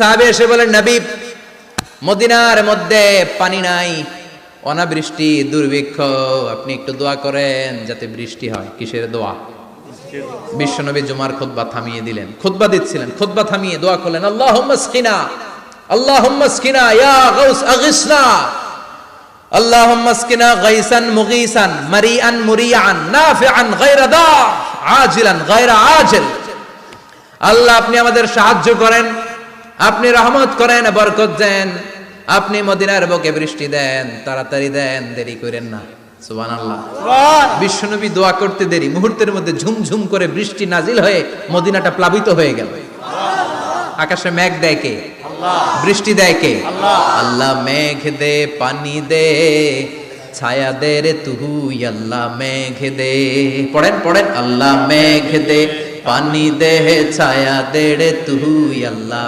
সাহাবী এসে বলেন, নবী, মদিনার মধ্যে পানি নাই, অনাবৃষ্টি, দুর্ভিক্ষ, আপনি একটু দোয়া করেন যাতে বৃষ্টি হয়। কিসের দোয়া? বিশ্বনবী জুমার খুতবা থামিয়ে দিলেন, খুতবা দিচ্ছিলেন, খুতবা থামিয়ে দোয়া করলেন, আল্লাহুম্মা আসকিনা, আল্লাহুম্মা আসকিনা ইয়া গাউস আগিসনা, আল্লাহুম্মা আসকিনা গাইসান মুগীসান মারিআন মুরিআন নাফিআন গায়রা দা আজিলান গায়রা আজিল। আল্লাহ, আপনি আমাদের সাহায্য করেন, আপনি রহমত করেন, বরকত দেন, আপনি মদিনার বুকে বৃষ্টি দেন, তাড়াতাড়ি দেন, দেরি করেন না। সুবহানাল্লাহ। বিশ্বনবী দোয়া করতে দেরি, মুহূর্তের মধ্যে ঝুমঝুম করে বৃষ্টি নাজিল হয়ে মদিনাটা প্লাবিত হয়ে গেল। আকাশে মেঘ দেয় কে? বৃষ্টি দেয় কে? আল্লাহ। মেঘ দে, পানি দে, ছায়া দে রে তুই, আল্লাহ মেঘ দে। পড়েন পড়েন, আল্লাহ মেঘ দে, পানি দে, ছায়া দে রে তুই, আল্লাহ।